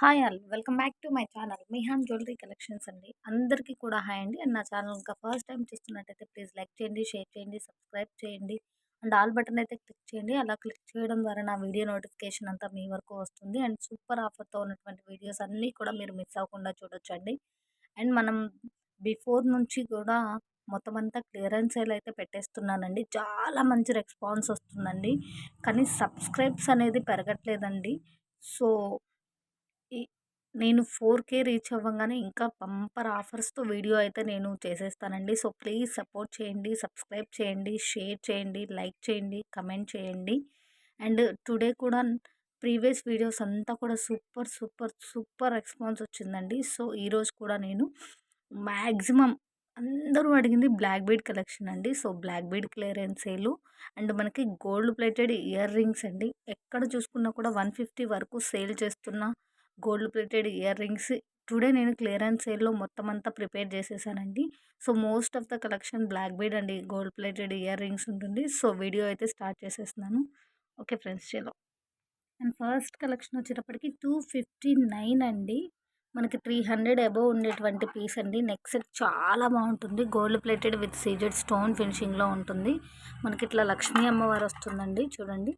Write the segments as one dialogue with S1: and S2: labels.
S1: Hi all welcome back to my channel Mihan jewellery collections అండి. అందరికీ కూడా హాయ్ అండి. అండ్ నా ఛానల్ ఇంకా ఫస్ట్ టైం చూస్తున్నట్టయితే ప్లీజ్ లైక్ చేయండి, షేర్ చేయండి, సబ్స్క్రైబ్ చేయండి. అండ్ ఆల్ బటన్ అయితే క్లిక్ చేయండి. అలా క్లిక్ చేయడం ద్వారా నా వీడియో నోటిఫికేషన్ అంతా మీ వరకు వస్తుంది. అండ్ సూపర్ ఆఫర్తో ఉన్నటువంటి వీడియోస్ అన్నీ కూడా మీరు మిస్ అవ్వకుండా చూడొచ్చండి. అండ్ మనం బిఫోర్ నుంచి కూడా మొత్తం అంతా క్లియరెన్స్ సేల్ అయితే పెట్టేస్తున్నానండి. చాలా మంచి రెస్పాన్స్ వస్తుందండి. కానీ సబ్స్క్రైబ్స్ అనేది పెరగట్లేదండి. సో ఈ నేను 4K రీచ్ అవ్వంగానే ఇంకా బంపర్ ఆఫర్స్‌తో వీడియో అయితే నేను చేసేస్తానండి. సో, ప్లీజ్ సపోర్ట్ చేయండి, సబ్స్క్రైబ్ చేయండి, షేర్ చేయండి, లైక్ చేయండి, కమెంట్ చేయండి. అండ్ టుడే కూడా ప్రీవియస్ వీడియోస్ అంతా కూడా సూపర్, సూపర్, సూపర్ రెస్పాన్స్ వచ్చిందండి. సో, ఈరోజు కూడా నేను మాక్సిమం అందరూ అడిగింది బ్లాక్ బీడ్ కలెక్షన్ అండి. So, black bead clearance sale and మనకి గోల్డ్ ప్లేటెడ్ ఇయర్ రింగ్స్ అండి. ఎక్కడ చూసుకున్నా కూడా 150 వరకు సేల్ చేస్తున్న gold plated ear rings today నేను క్లియరెన్స్ సేల్‌లో మొత్తం అంతా ప్రిపేర్ చేసేసానండి. So, most of the collection black bead and gold plated earrings ఉంటుంది. సో, వీడియో అయితే స్టార్ట్ చేసేస్తున్నాను. ఓకే ఫ్రెండ్స్ చలో. అండ్ ఫస్ట్ కలెక్షన్ వచ్చేటప్పటికి 259 అండి. మనకి 300 అబోవ్ ఉండేటువంటి పీస్ అండి. నెక్ సెట్ చాలా బాగుంటుంది. Gold plated with CZ stone ఫినిషింగ్‌లో ఉంటుంది. మనకి ఇట్లా లక్ష్మీ అమ్మవారు వస్తుందండి చూడండి.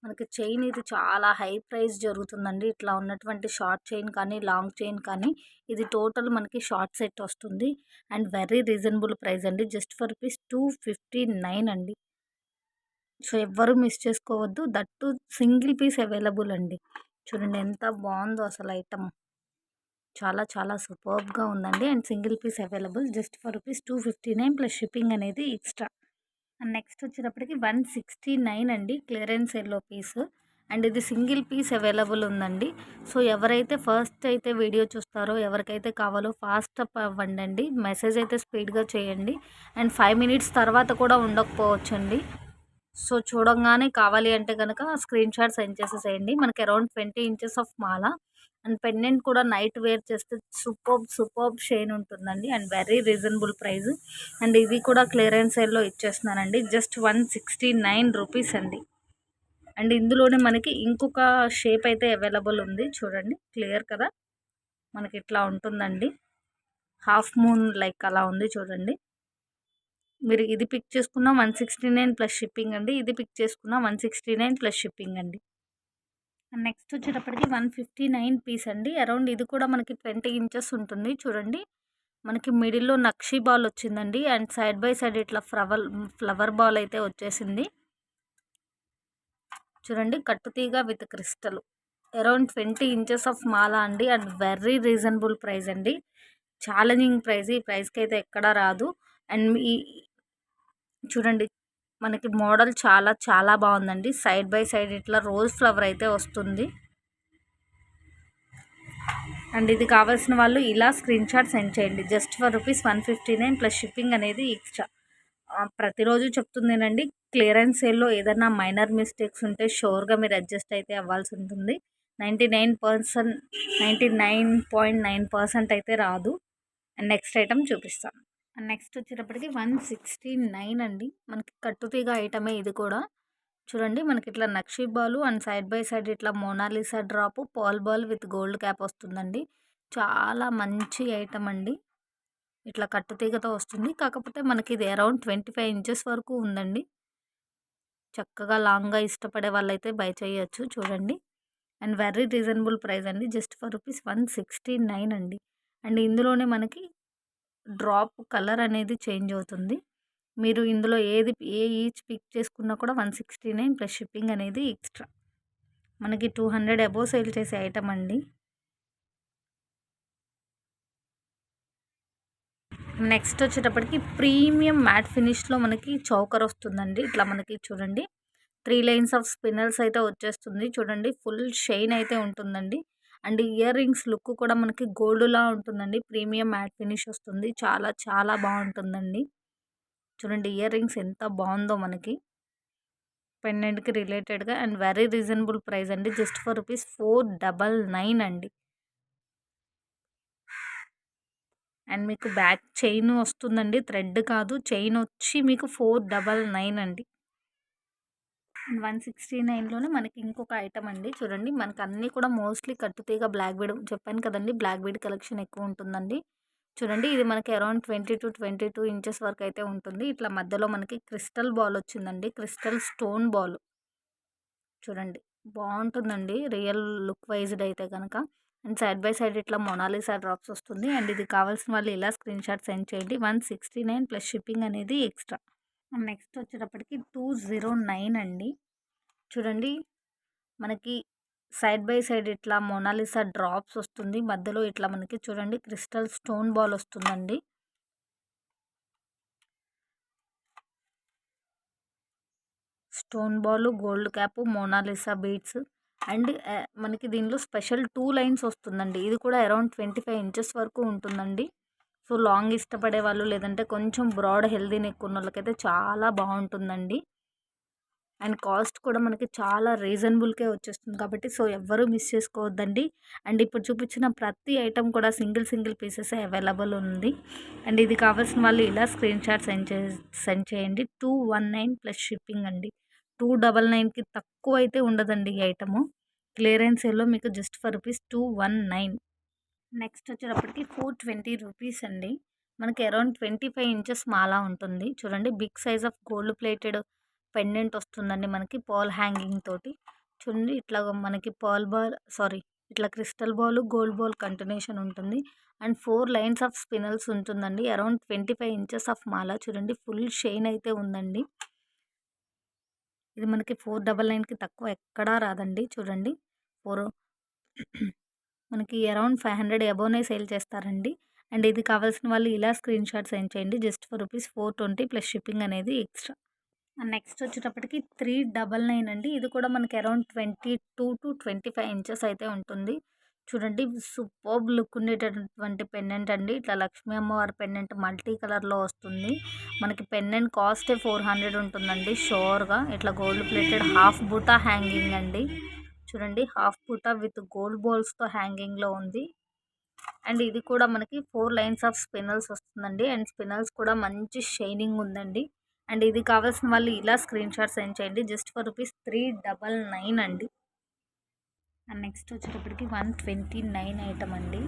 S1: మనకి చైన్ ఇది చాలా హై ప్రైస్ జరుగుతుందండి. ఇట్లా ఉన్నటువంటి షార్ట్ చైన్ కానీ, లాంగ్ చైన్ కానీ ఇది టోటల్ మనకి షార్ట్ సెట్ వస్తుంది. అండ్ వెరీ రీజనబుల్ ప్రైస్ అండి. జస్ట్ ఫర్ రూపీస్ 259 అండి. సో, ఎవ్వరూ మిస్ చేసుకోవద్దు. That too single piece available అండి. చూడండి ఎంత బాగుందో అసలు ఐటమ్. చాలా చాలా సూపర్బ్‌గా ఉందండి. And single piece available just for rupees 259 plus shipping అనేది ఎక్స్ట్రా. అండ్ నెక్స్ట్ వచ్చేటప్పటికి 169 అండి. క్లియరెన్స్ సేల్‌లో పీస్. అండ్ ఇది సింగిల్ పీస్ అవైలబుల్ ఉందండి. సో, ఎవరైతే ఫస్ట్ అయితే వీడియో చూస్తారో, ఎవరికైతే కావాలో ఫాస్ట్ అప్ అవ్వండండి. మెసేజ్ అయితే స్పీడ్‌గా చేయండి. అండ్ 5 మినిట్స్ తర్వాత కూడా ఉండకపోవచ్చండి. సో, చూడంగానే కావాలి అంటే గనక స్క్రీన్ షాట్ సెండ్ చేసేసేయండి. మనకి around 20 inches of Mala and pendant కూడా నైట్ వేర్ చేస్తే సూపర్బ్ షైన్ ఉంటుందండి. And very reasonable price. And ఇది కూడా క్లియరెన్స్ సేల్‌లో ఇచ్చేస్తున్నానండి. జస్ట్ 169 రూపీస్ అండి. అండ్ ఇందులోనే మనకి ఇంకొక షేప్ అయితే అవైలబుల్ ఉంది. చూడండి క్లియర్ కదా! మనకి ఇట్లా ఉంటుందండి. హాఫ్ మూన్ లైక్ అలా ఉంది చూడండి. మీరు ఇది పిక్ చేసుకున్న 169 ప్లస్ షిప్పింగ్ అండి. ఇది పిక్ చేసుకున్న 169 ప్లస్ షిప్పింగ్ అండి. అండ్ నెక్స్ట్ వచ్చేటప్పటికి 159 పీస్ అండి. అరౌండ్ ఇది కూడా మనకి 20 ఇంచెస్ ఉంటుంది చూడండి. మనకి మిడిల్‌లో నక్షి బాల్ వచ్చిందండి. అండ్ సైడ్ బై సైడ్ ఇట్లా ఫ్లవర్ బాల్ అయితే వచ్చేసింది. చూడండి కట్టుతీగ with crystal. Around 20 inches of మాల అండి. అండ్ వెరీ రీజనబుల్ ప్రైస్ అండి. Challenging price. ఈ ప్రైస్‌కి అయితే ఎక్కడా రాదు. అండ్ ఈ చూడండి మనకి మోడల్ చాలా చాలా బాగుందండి. సైడ్ బై సైడ్ ఇట్లా రోజ్ ఫ్లవర్ అయితే వస్తుంది. అండ్ ఇది కావాల్సిన వాళ్ళు ఇలా స్క్రీన్ షాట్ సెండ్ చేయండి. Just for rupees 159 plus shipping అనేది ఎక్స్ట్రా. ప్రతిరోజు చెప్తుందేనండి. క్లియరెన్స్ సేల్‌లో ఏదైనా మైనర్ మిస్టేక్స్ ఉంటే షూర్‌గా మీరు అడ్జస్ట్ అయితే అవ్వాల్సి ఉంటుంది. 99% 99.9% అయితే రాదు. అండ్ నెక్స్ట్ ఐటమ్ చూపిస్తాను. అండ్ నెక్స్ట్ వచ్చేటప్పటికి 169 అండి. మనకి కట్టుతీగ ఐటమే ఇది కూడా. చూడండి మనకి ఇట్లా నక్షి ball and side by side ఇట్లా Mona Lisa drop pearl ball with gold cap వస్తుందండి. చాలా మంచి ఐటమ్ అండి. ఇట్లా కట్టుతీగతో వస్తుంది. కాకపోతే మనకి ఇది అరౌండ్ 25 ఇంచెస్ వరకు ఉందండి. చక్కగా లాంగ్‌గా ఇష్టపడే వాళ్ళైతే బై చేయొచ్చు చూడండి. అండ్ వెరీ రీజనబుల్ ప్రైస్ అండి. జస్ట్ ఫర్ రూపీస్ 169 అండి. అండ్ ఇందులోనే మనకి డ్రాప్ కలర్ అనేది చేంజ్ అవుతుంది. మీరు ఇందులో ఈచ్ పిక్ చేసుకున్నా కూడా 169 ప్లస్ షిప్పింగ్ అనేది ఎక్స్ట్రా. మనకి 200 అబోవ్ సేల్ చేసే ఐటమ్ అండి. నెక్స్ట్ వచ్చేటప్పటికి ప్రీమియం మ్యాట్ ఫినిష్‌లో మనకి చౌకర్ వస్తుందండి. ఇట్లా మనకి చూడండి 3 లైన్స్ ఆఫ్ స్పిన్నల్స్ అయితే వచ్చేస్తుంది. చూడండి ఫుల్ షైన్ అయితే ఉంటుందండి. అండ్ ఇయర్ రింగ్స్ లుక్ కూడా మనకి గోల్డ్‌లా ఉంటుందండి. ప్రీమియం మ్యాట్ ఫినిష్ వస్తుంది. చాలా చాలా బాగుంటుందండి. చూడండి ఇయర్ రింగ్స్ ఎంత బాగుందో మనకి. పెండెంట్‌కి రిలేటెడ్‌గా అండ్ వెరీ రీజనబుల్ ప్రైస్ అండి. జస్ట్ ఫర్ రూపీస్ 499 అండి. అండ్ మీకు బ్యాక్ చైన్ వస్తుందండి. థ్రెడ్ కాదు చైన్ వచ్చి మీకు 499 అండి. అండ్ 169లోనే మనకి ఇంకొక ఐటమ్ అండి. చూడండి మనకు అన్నీ కూడా మోస్ట్‌లీ కట్టుతీగ బ్లాక్ బీడ్ చెప్పాను కదండీ! బ్లాక్ బీడ్ కలెక్షన్ ఎక్కువ ఉంటుందండి. చూడండి ఇది మనకి అరౌండ్ 20-22 ఇంచెస్ వరకు అయితే ఉంటుంది. ఇట్లా మధ్యలో మనకి క్రిస్టల్ బాల్ వచ్చిందండి. క్రిస్టల్ స్టోన్ బాల్ చూడండి బావుంటుందండి. రియల్ లుక్ వైజ్‌డ్ అయితే గనక. అండ్ సైడ్ బై సైడ్ ఇట్లా మొనాలిసా డ్రాప్స్ వస్తుంది. అండ్ ఇది కావాల్సిన వాళ్ళు ఇలా స్క్రీన్‌షాట్ సెండ్ చేయండి. 169 ప్లస్ షిప్పింగ్ అనేది ఎక్స్‌ట్రా. అండ్ నెక్స్ట్ వచ్చేటప్పటికి 209 అండి. చూడండి మనకి సైడ్ బై సైడ్ ఇట్లా మొనాలిసా డ్రాప్స్ వస్తుంది. మధ్యలో ఇట్లా మనకి చూడండి క్రిస్టల్ స్టోన్ బాల్ వస్తుందండి. Stone ball, gold cap, Mona Lisa beads and మనకి దీనిలో స్పెషల్ 2 లైన్స్ వస్తుందండి. ఇది కూడా అరౌండ్ 25 ఇంచెస్ వరకు ఉంటుందండి. సో లాంగ్ ఇష్టపడే వాళ్ళు లేదంటే కొంచెం బ్రాడ్ హెల్తీ నెక్ ఉన్నోళ్ళకైతే చాలా బాగుంటుందండి. అండ్ కాస్ట్ కూడా మనకి చాలా రీజనబుల్‌కే వచ్చేస్తుంది కాబట్టి సో ఎవ్వరూ మిస్ చేసుకోవద్దండి. అండ్ ఇప్పుడు చూపించిన ప్రతి ఐటెమ్ కూడా సింగిల్ పీసెసే అవైలబుల్ ఉంది. అండ్ ఇది కావాల్సిన వాళ్ళు ఇలా స్క్రీన్‌షాట్ సెండ్ చేయండి. 219 ప్లస్ షిప్పింగ్ అండి. 299కి తక్కువ అయితే ఉండదండి ఈ ఐటెము. క్లియరెన్స్ సేల్‌లో మీకు జస్ట్ ఫర్ రూపీస్ 219. నెక్స్ట్ వచ్చేటప్పటికి 420 రూపీస్ అండి. మనకి అరౌండ్ 25 ఇంచెస్ మాల ఉంటుంది. చూడండి big size of gold plated pendant వస్తుందండి మనకి పర్ల్ హ్యాంగింగ్ తోటి. చూడండి ఇట్లా మనకి ఇట్లా crystal ball, gold ball continuation ఉంటుంది. అండ్ 4 లైన్స్ ఆఫ్ స్పినల్స్ ఉంటుందండి. అరౌండ్ 25 ఇంచెస్ ఆఫ్ మాల చూడండి ఫుల్ షైన్ అయితే ఉందండి. ఇది మనకి 499కి తక్కువ ఎక్కడా రాదండి. చూడండి 4 మనకి అరౌండ్ 500 అబోనే సేల్ చేస్తారండి. అండ్ ఇది కావాల్సిన వాళ్ళు ఇలా స్క్రీన్‌షాట్ సెండ్ చేయండి. Just for rupees 420 plus shipping అనేది ఎక్స్‌ట్రా. అండ్ నెక్స్ట్ వచ్చేటప్పటికి 399 అండి. ఇది కూడా మనకి అరౌండ్ 22-25 ఇంచెస్ అయితే ఉంటుంది. చూడండి సూపర్బ్ లుక్ ఉండేటటువంటి పెండెంట్ అండి. ఇట్లా లక్ష్మీ అమ్మవారి పెండెంట్ మల్టీ కలర్‌లో వస్తుంది. మనకి పెండెంట్ కాస్టే 400 ఉంటుందండి షూర్‌గా. ఇట్లా గోల్డ్ ప్లేటెడ్ హాఫ్ బూటా హ్యాంగింగ్ అండి. చూడండి హాఫ్ బూటా విత్ గోల్డ్ బాల్స్‌తో హ్యాంగింగ్‌లో ఉంది. అండ్ ఇది కూడా మనకి 4 లైన్స్ ఆఫ్ స్పినల్స్ వస్తుందండి. అండ్ స్పినల్స్ కూడా మంచి షైనింగ్ ఉందండి. అండ్ ఇది కావాల్సిన వాళ్ళు ఇలా స్క్రీన్‌షాట్ సెండ్ చేయండి. జస్ట్ ఫర్ రూపీస్ 399 అండి. అండ్ నెక్స్ట్ వచ్చేటప్పటికి 129 ఐటమ్ అండి.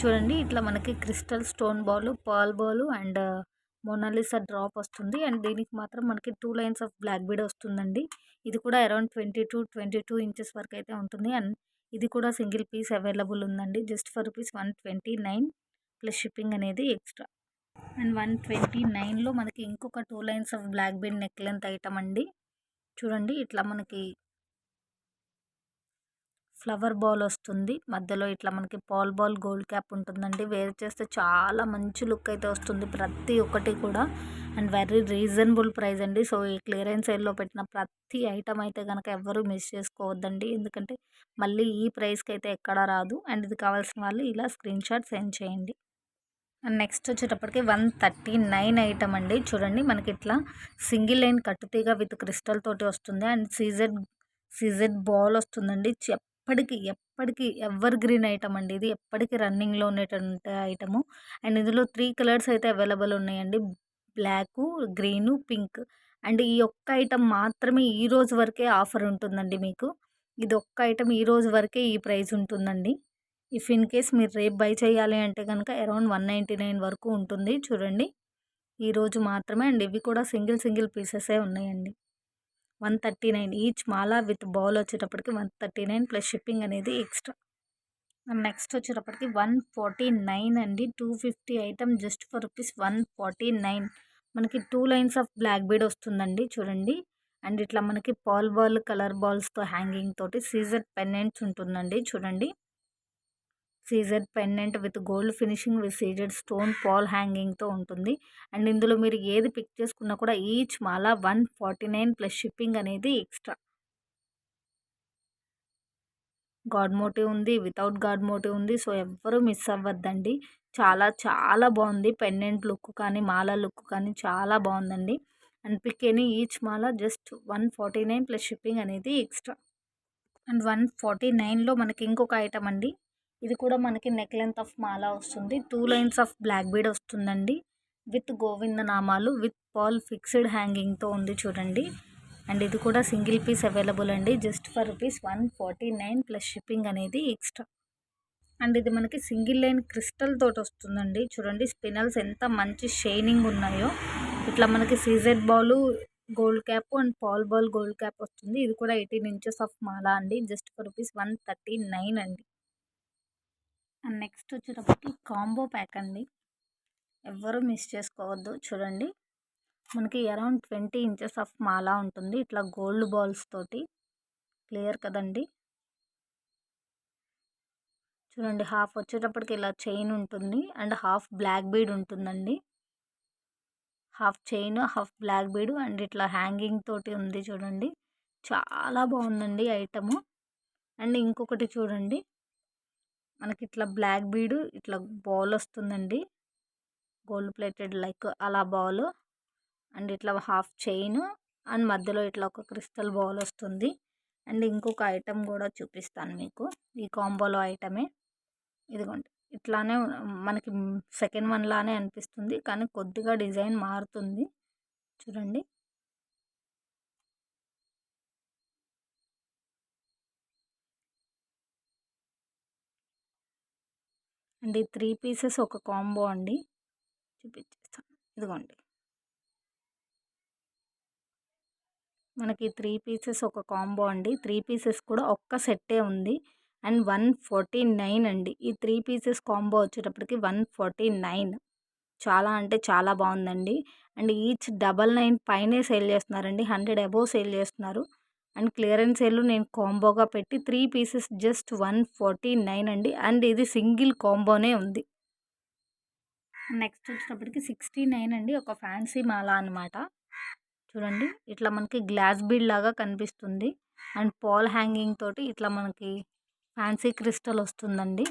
S1: చూడండి ఇట్లా మనకి crystal stone ball, pearl ball and Mona Lisa drop వస్తుంది. అండ్ దీనికి మాత్రం మనకి 2 లైన్స్ ఆఫ్ బ్లాక్ బీడ్ వస్తుందండి. ఇది కూడా అరౌండ్ 22 ఇంచెస్ వరకు అయితే ఉంటుంది. అండ్ ఇది కూడా సింగిల్ పీస్ అవైలబుల్ ఉందండి. Just for rupees 129 plus shipping అనేది ఎక్స్‌ట్రా. అండ్ 129లో మనకి ఇంకొక 2 lines of black bead neck length item అండి. చూడండి ఇట్లా మనకి ఫ్లవర్ బాల్ వస్తుంది. మధ్యలో ఇట్లా మనకి పాల్ బాల్ గోల్డ్ క్యాప్ ఉంటుందండి. వేర్ చేస్తే చాలా మంచి లుక్ అయితే వస్తుంది ప్రతి ఒక్కటి కూడా. అండ్ వెరీ రీజనబుల్ ప్రైస్ అండి. సో ఈ క్లియరెన్స్ సేల్‌లో పెట్టిన ప్రతి ఐటమ్ అయితే గనక ఎవ్వరూ మిస్ చేసుకోవద్దండి. ఎందుకంటే మళ్ళీ ఈ ప్రైస్‌కి అయితే ఎక్కడా రాదు. అండ్ ఇది కావాల్సిన వాళ్ళు ఇలా స్క్రీన్‌షాట్ సెండ్ చేయండి. అండ్ నెక్స్ట్ వచ్చేటప్పటికి 139 ఐటమ్ అండి. చూడండి మనకి ఇట్లా సింగిల్ లైన్ కట్టుతీగ విత్ క్రిస్టల్ తోటి వస్తుంది. అండ్ సీజెడ్ బాల్ వస్తుందండి. ఎప్పటికి ఎవర్ గ్రీన్ ఐటమ్ అండి. ఇది ఎప్పటికీ రన్నింగ్‌లో ఉండేటువంటి ఐటము. అండ్ ఇందులో 3 కలర్స్ అయితే అవైలబుల్ ఉన్నాయండి. Block, green, pink. అండ్ ఈ ఒక్క ఐటమ్ మాత్రమే ఈ రోజు వరకే ఆఫర్ ఉంటుందండి మీకు. ఇది ఒక్క ఐటమ్ ఈ రోజు వరకే ఈ ప్రైస్ ఉంటుందండి. ఇఫ్ ఇన్ కేస్ మీరు రేపు బై చేయాలి అంటే కనుక అరౌండ్ 199 వరకు ఉంటుంది. చూడండి ఈరోజు మాత్రమే. అండ్ ఇవి కూడా సింగిల్ పీసెసే ఉన్నాయండి. 139 ఈచ్ మాల విత్ బౌల్ వచ్చేటప్పటికి 139 ప్లస్ షిప్పింగ్ అనేది ఎక్స్‌ట్రా. అండ్ నెక్స్ట్ వచ్చేటప్పటికి 149 అండి. 250 ఐటమ్ జస్ట్ ఫర్ రూపీస్ 149. మనకి 2 లైన్స్ ఆఫ్ బ్లాక్ బీడ్ వస్తుందండి. చూడండి అండ్ ఇట్లా మనకి పర్ల్ బాల్ కలర్ బాల్స్‌తో హ్యాంగింగ్ తోటి సీజెడ్ పెండెంట్స్ ఉంటుందండి. చూడండి CZ pendant with gold finishing with CZ stone ball హ్యాంగింగ్‌తో ఉంటుంది. అండ్ ఇందులో మీరు ఏది పిక్ చేసుకున్నా కూడా ఈచ్ మాల 149 ప్లస్ షిప్పింగ్ అనేది ఎక్స్‌ట్రా. గాడ్ మోటివ్ ఉంది. వితౌట్ గాడ్ మోటివ్ ఉంది. సో ఎవ్వరూ మిస్ అవ్వద్దండి. చాలా బాగుంది. పెండెంట్ లుక్ కానీ, మాల లుక్ కానీ చాలా బాగుందండి. అండ్ పిక్ ఎనీ ఈచ్ మాల జస్ట్ 149 ప్లస్ షిప్పింగ్ అనేది ఎక్స్‌ట్రా. అండ్ 149లో మనకి ఇంకొక ఐటమ్ అండి. ఇది కూడా మనకి నెక్ లెంత్ ఆఫ్ మాల వస్తుంది. 2 లైన్స్ ఆఫ్ బ్లాక్ బీడ్ వస్తుందండి. విత్ గోవింద నామాలు విత్ పర్ల్ ఫిక్స్డ్ హ్యాంగింగ్‌తో ఉంది చూడండి. అండ్ ఇది కూడా సింగిల్ పీస్ అవైలబుల్ అండి, జస్ట్ ఫర్ ₹149 ప్లస్ షిప్పింగ్ అనేది ఎక్స్ట్రా. అండ్ ఇది మనకి సింగిల్ లైన్ క్రిస్టల్ తోటి వస్తుందండి. చూడండి స్పినల్స్ ఎంత మంచి షైనింగ్ ఉన్నాయో. ఇట్లా మనకి CZ ball gold cap and pearl ball gold cap వస్తుంది. ఇది కూడా 18 ఇంచెస్ ఆఫ్ మాల అండి, జస్ట్ ఫర్ ₹139 అండి. అండ్ నెక్స్ట్ వచ్చేటప్పటికి కాంబో ప్యాక్ అండి, ఎవ్వరూ మిస్ చేసుకోవద్దు. చూడండి మనకి అరౌండ్ 20 ఇంచెస్ ఆఫ్ మాల ఉంటుంది, ఇట్లా గోల్డ్ బాల్స్ తోటి. క్లియర్ కదండి. చూడండి హాఫ్ వచ్చేటప్పటికి ఇలా చైన్ ఉంటుంది అండ్ హాఫ్ బ్లాక్ బీడ్ ఉంటుందండి. Half chain half black bead and ఇట్లా హ్యాంగింగ్ తోటి ఉంది. చూడండి చాలా బాగుందండి ఐటము. అండ్ ఇంకొకటి చూడండి మనకి ఇట్లా బ్లాక్ బీడ్ ఇట్లా బాల్ వస్తుందండి, గోల్డ్ ప్లేటెడ్ లైక్ అలా బాల్. అండ్ ఇట్లా హాఫ్ చైన్ అండ్ మధ్యలో ఇట్లా ఒక క్రిస్టల్ బాల్ వస్తుంది. అండ్ ఇంకొక ఐటమ్ కూడా చూపిస్తాను మీకు, ఈ కాంబోలో ఐటమే. ఇదిగోండి ఇట్లానే మనకి సెకండ్ వన్ లానే అనిపిస్తుంది, కానీ కొద్దిగా డిజైన్ మారుతుంది. చూడండి అండ్ ఈ 3 పీసెస్ ఒక కాంబో అండి, చూపించేస్తాను. ఇదిగోండి మనకి 3 పీసెస్ ఒక కాంబో అండి, 3 పీసెస్ కూడా ఒక్క సెట్టే ఉంది. అండ్ 149 అండి. ఈ 3 పీసెస్ కాంబో వచ్చేటప్పటికి 149. చాలా అంటే చాలా బాగుందండి. అండ్ ఈచ్ 99 పైనే సేల్ చేస్తున్నారండి, 100 అబోవ్ సేల్ చేస్తున్నారు. అండ్ క్లియరెన్స్ సేల్ నేను కాంబోగా పెట్టి 3 పీసెస్ జస్ట్ 149 అండి. అండ్ ఇది సింగిల్ కాంబోనే ఉంది. నెక్స్ట్ వచ్చేటప్పటికి 69 అండి, ఒక ఫ్యాన్సీ మాల అనమాట. చూడండి ఇట్లా మనకి గ్లాస్ బీడ్ లాగా కనిపిస్తుంది అండ్ పాల్ హ్యాంగింగ్ తోటి ఇట్లా మనకి ఫ్యాన్సీ క్రిస్టల్ వస్తుందండి.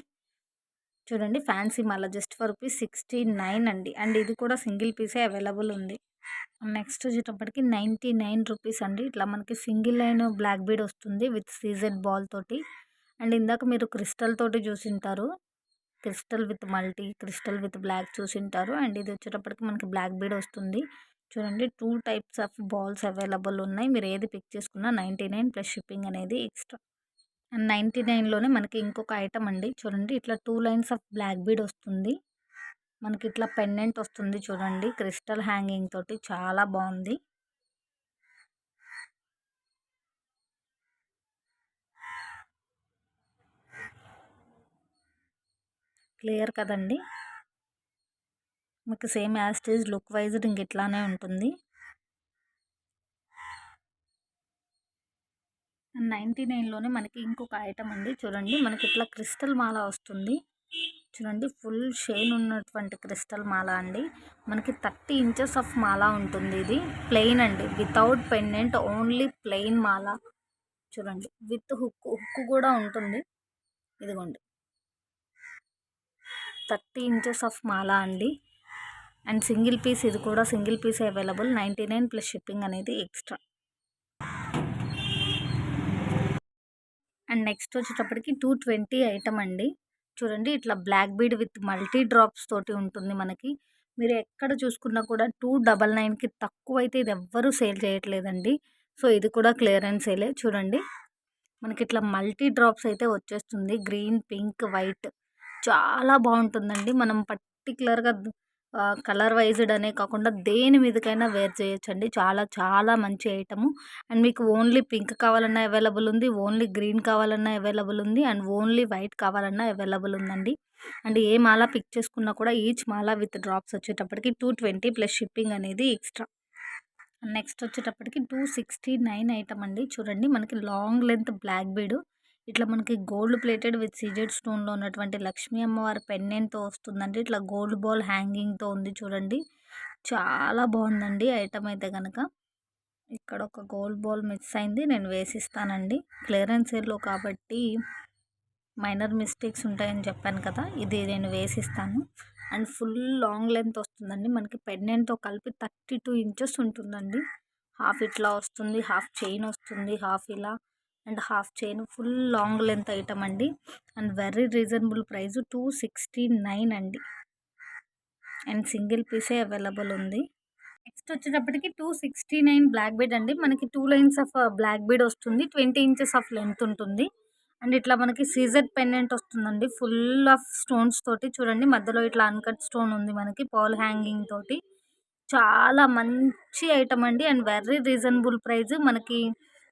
S1: చూడండి ఫ్యాన్సీ మాల జస్ట్ ఫర్ ₹69 అండి. అండ్ ఇది కూడా సింగిల్ పీసే అవైలబుల్ ఉంది. నెక్స్ట్ వచ్చేటప్పటికి ₹99 అండి. ఇట్లా మనకి సింగిల్ లైన్ బ్లాక్ బీడ్ వస్తుంది విత్ సీజెడ్ బాల్ తోటి. అండ్ ఇందాక మీరు క్రిస్టల్ తోటి చూసింటారు, crystal with multi crystal with black చూసింటారు. అండ్ ఇది వచ్చేటప్పటికి మనకి బ్లాక్ బీడ్ వస్తుంది. చూడండి 2 టైప్స్ ఆఫ్ బాల్స్ అవైలబుల్ ఉన్నాయి, మీరు ఏది పిక్ చేసుకున్నా 99 ప్లస్ షిప్పింగ్ అనేది ఎక్స్ట్రా. అండ్ 99లోనే మనకి ఇంకొక ఐటమ్ అండి. చూడండి ఇట్లా 2 లైన్స్ ఆఫ్ బ్లాక్ బీడ్ వస్తుంది, మనకి ఇట్లా పెండెంట్ వస్తుంది. చూడండి క్రిస్టల్ హ్యాంగింగ్ తోటి చాలా బాగుంది. క్లియర్ కదండి. మీకు same as it is look wise ఇంక ఇట్లానే ఉంటుంది. 99లోనే మనకి ఇంకొక ఐటమ్ అండి. చూడండి మనకి ఇట్లా క్రిస్టల్ మాల వస్తుంది. చూడండి ఫుల్ షైన్ ఉన్నటువంటి క్రిస్టల్ మాల అండి, మనకి 30 ఇంచెస్ ఆఫ్ మాల ఉంటుంది. ఇది ప్లెయిన్ అండి, వితౌట్ పెండెంట్, ఓన్లీ ప్లెయిన్ మాల. చూడండి విత్ హుక్ కూడా ఉంటుంది. ఇదిగోండి 30 ఇంచెస్ ఆఫ్ మాల అండి. అండ్ సింగిల్ పీస్, ఇది కూడా single piece available, 99 plus shipping అనేది ఎక్స్ట్రా. అండ్ నెక్స్ట్ వచ్చేటప్పటికి 220 ఐటమ్ అండి. చూడండి ఇట్లా black bead with multi drops తోటి ఉంటుంది మనకి. మీరు ఎక్కడ చూసుకున్నా కూడా 299కి తక్కువ అయితే ఇది ఎవ్వరూ సేల్ చేయట్లేదండి. సో ఇది కూడా క్లియరెన్స్ సేలే. చూడండి మనకి ఇట్లా మల్టీ డ్రాప్స్ అయితే వచ్చేస్తుంది, గ్రీన్ పింక్ వైట్ చాలా బాగుంటుందండి. మనం పర్టికులర్గా కలర్ వైజ్డ్ అనే కాకుండా దేని మీదకైనా వేర్ చేయొచ్చండి. చాలా చాలా మంచి ఐటము. అండ్ మీకు ఓన్లీ పింక్ కావాలన్నా అవైలబుల్ ఉంది, ఓన్లీ గ్రీన్ కావాలన్నా అవైలబుల్ ఉంది, అండ్ ఓన్లీ వైట్ కావాలన్నా అవైలబుల్ ఉందండి. అండ్ ఏ మాల పిక్ చేసుకున్నా కూడా ఈచ్ మాల విత్ డ్రాప్స్ వచ్చేటప్పటికి 220 ప్లస్ షిప్పింగ్ అనేది ఎక్స్ట్రా. నెక్స్ట్ వచ్చేటప్పటికి 269 ఐటమ్ అండి. చూడండి మనకి లాంగ్ లెంత్ బ్లాక్ బీడ్ ఇట్లా మనకి గోల్డ్ ప్లేటెడ్ విత్ సీజెడ్ స్టోన్లో ఉన్నటువంటి లక్ష్మీ అమ్మవారి పెండెంట్తో వస్తుందండి. ఇట్లా గోల్డ్ బాల్ హ్యాంగింగ్తో ఉంది. చూడండి చాలా బాగుందండి ఐటమ్ అయితే కనుక. ఇక్కడ ఒక గోల్డ్ బాల్ మిస్ అయింది, నేను వేసిస్తానండి. క్లియరెన్స్ సేల్లో కాబట్టి మైనర్ మిస్టేక్స్ ఉంటాయని చెప్పాను కదా, ఇది నేను వేసిస్తాను. అండ్ ఫుల్ లాంగ్ లెంత్ వస్తుందండి, మనకి పెండెంట్తో కలిపి 32 ఇంచెస్ ఉంటుందండి. హాఫ్ ఇట్లా వస్తుంది, హాఫ్ చైన్ వస్తుంది, హాఫ్ ఇలా and half chain, full long length item అండి. అండ్ వెరీ రీజనబుల్ ప్రైస్ 269 అండి. అండ్ సింగిల్ పీసే అవైలబుల్ ఉంది. నెక్స్ట్ వచ్చేటప్పటికి 269 బ్లాక్ బీడ్ అండి. మనకి 2 లైన్స్ ఆఫ్ బ్లాక్ బీడ్ వస్తుంది. 20 ఇంచెస్ ఆఫ్ లెంత్ ఉంటుంది. అండ్ ఇట్లా మనకి సీజెడ్ పెండెంట్ వస్తుందండి. ఫుల్ ఆఫ్ స్టోన్స్ తోటి చూడండి. మధ్యలో ఇట్లా అన్‌కట్ స్టోన్ ఉంది మనకి పర్ల్ హ్యాంగింగ్ తోటి. చాలా మంచి ఐటమ్ అండి. And very reasonable price. మనకి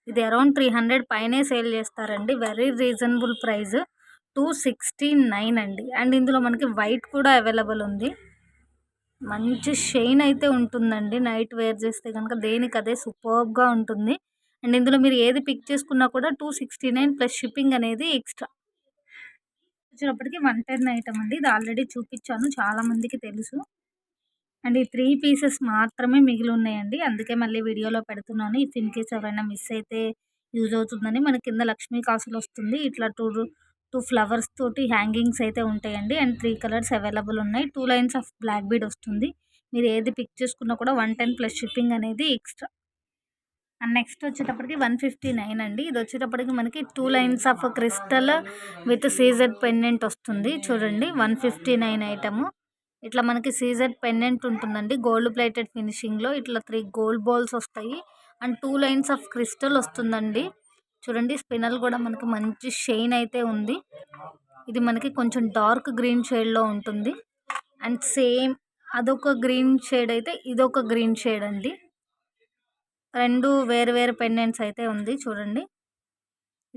S1: ఇది అరౌండ్ 300 పైనే సేల్ చేస్తారండి. వెరీ రీజనబుల్ ప్రైస్ 269 అండి. అండ్ ఇందులో మనకి వైట్ కూడా అవైలబుల్ ఉంది. మంచి షైన్ అయితే ఉంటుందండి. నైట్ వేర్ చేస్తే గనుక దేనికదే సూపర్బ్‌గా ఉంటుంది. అండ్ ఇందులో మీరు ఏది పిక్ చేసుకున్నా కూడా 269 ప్లస్ షిప్పింగ్ అనేది ఎక్స్‌ట్రా. వచ్చేటప్పటికి 110 ఐటమ్ అండి. ఇది ఆల్రెడీ చూపిచ్చాను. చాలా మందికి తెలుసు. అండ్ ఈ 3 పీసెస్ మాత్రమే మిగిలున్నాయండి. అందుకే మళ్ళీ వీడియోలో పెడుతున్నాను. ఇఫ్ ఇన్ కేస్ ఎవరైనా మిస్ అయితే యూజ్ అవుతుందని. మన కింద లక్ష్మీ కాసులొస్తుంది. ఇట్లా 2 ఫ్లవర్స్ తోటి హ్యాంగింగ్స్ అయితే ఉంటాయండి. అండ్ 3 కలర్స్ అవైలబుల్ ఉన్నాయి. 2 లైన్స్ ఆఫ్ బ్లాక్ బీడ్ వస్తుంది. మీరు ఏది పిక్ చేసుకున్నా కూడా 110 ప్లస్ షిప్పింగ్ అనేది ఎక్స్‌ట్రా. అండ్ నెక్స్ట్ వచ్చేటప్పటికి 159 అండి. ఇది వచ్చేటప్పటికి మనకి 2 lines of crystal with CZ pendant వస్తుంది. చూడండి 159 ఐటము. ఇట్లా మనకి సీజెడ్ పెండెంట్ ఉంటుందండి. గోల్డ్ ప్లేటెడ్ ఫినిషింగ్‌లో ఇట్లా 3 గోల్డ్ బాల్స్ వస్తాయి. అండ్ 2 లైన్స్ ఆఫ్ క్రిస్టల్ వస్తుందండి. చూడండి స్పినల్ కూడా మనకి మంచి షైన్ అయితే ఉంది. ఇది మనకి కొంచెం డార్క్ గ్రీన్ షేడ్‌లో ఉంటుంది. అండ్ సేమ్ అదొక గ్రీన్ షేడ్ అయితే ఇదొక గ్రీన్ షేడ్ అండి. 2 వేరు వేరు పెండెంట్స్ అయితే ఉంది చూడండి.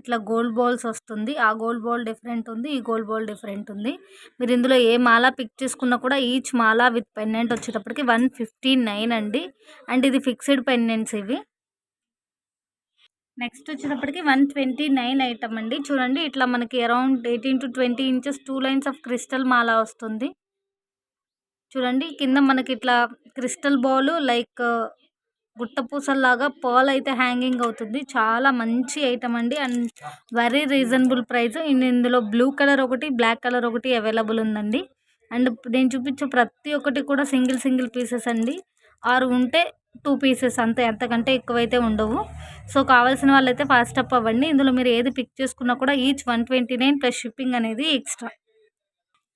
S1: ఇట్లా గోల్డ్ బాల్స్ వస్తుంది. ఆ గోల్డ్ బాల్ డిఫరెంట్ ఉంది. ఈ గోల్డ్ బాల్ డిఫరెంట్ ఉంది. మీరు ఇందులో ఏ మాల పిక్ చేసుకున్నా కూడా ఈచ్ మాల విత్ పెండెంట్ వచ్చేటప్పటికి 159 అండి. అండ్ ఇది ఫిక్స్డ్ పెండెంట్స్ ఇవి. నెక్స్ట్ వచ్చేటప్పటికి 129 ఐటమ్ అండి. చూడండి ఇట్లా మనకి around 18-20 inches 2 lines of crystal మాల వస్తుంది. చూడండి కింద మనకి ఇట్లా క్రిస్టల్ బాల్ లైక్ గుట్టపూసల్లాగా పర్ల్ అయితే హ్యాంగింగ్ అవుతుంది. చాలా మంచి ఐటమ్ అండి. And very reasonable price. ఇందులో బ్లూ కలర్ ఒకటి, బ్లాక్ కలర్ ఒకటి అవైలబుల్ ఉందండి. అండ్ నేను చూపించే ప్రతి ఒక్కటి కూడా సింగిల్ పీసెస్ అండి. 6 ఉంటే 2 పీసెస్ అంతే. అంతకంటే ఎక్కువైతే ఉండవు. సో కావాల్సిన వాళ్ళైతే ఫాస్ట్ అప్ అవ్వండి. ఇందులో మీరు ఏది పిక్ చేసుకున్నా కూడా ఈచ్ 129 ప్లస్ షిప్పింగ్ అనేది ఎక్స్ట్రా.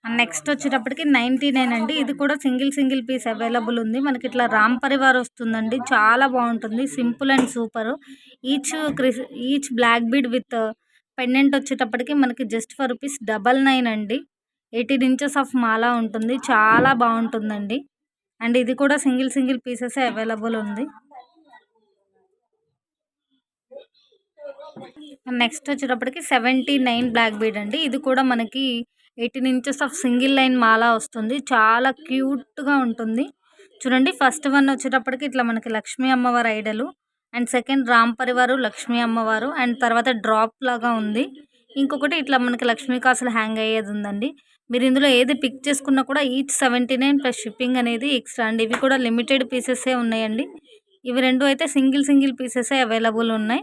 S1: నెక్స్ట్ వచ్చేటప్పటికి 99 అండి. ఇది కూడా సింగిల్ పీస్ అవైలబుల్ ఉంది. మనకి ఇట్లా రామ్ పరివార్ వస్తుందండి. చాలా బాగుంటుంది. Simple and super. Each black bead with pendant వచ్చేటప్పటికి మనకి జస్ట్ ఫర్ రూపీస్ 99 అండి. 18 ఇంచెస్ ఆఫ్ మాల ఉంటుంది. చాలా బాగుంటుందండి. అండ్ ఇది కూడా సింగిల్ పీసెస్ అవైలబుల్ ఉంది. నెక్స్ట్ వచ్చేటప్పటికి 79 బ్లాక్ బీడ్ అండి. ఇది కూడా మనకి 18 ఇంచెస్ ఆఫ్ సింగిల్ లైన్ మాల వస్తుంది. చాలా క్యూట్గా ఉంటుంది. చూడండి ఫస్ట్ వన్ వచ్చేటప్పటికి ఇట్లా మనకి లక్ష్మీ అమ్మవారి ఐడలు. అండ్ సెకండ్ రామ్ పరివారు లక్ష్మీ అమ్మవారు. అండ్ తర్వాత డ్రాప్ లాగా ఉంది. ఇంకొకటి ఇట్లా మనకి లక్ష్మీ కాసులు హ్యాంగ్ అయ్యేది ఉందండి. మీరు ఇందులో ఏది పిక్ చేసుకున్నా కూడా ఈచ్ 79 ప్లస్ షిప్పింగ్ అనేది ఎక్స్ట్రా అండి. ఇవి కూడా లిమిటెడ్ పీసెసే ఉన్నాయండి. ఇవి రెండు అయితే సింగిల్ పీసెసే అవైలబుల్ ఉన్నాయి.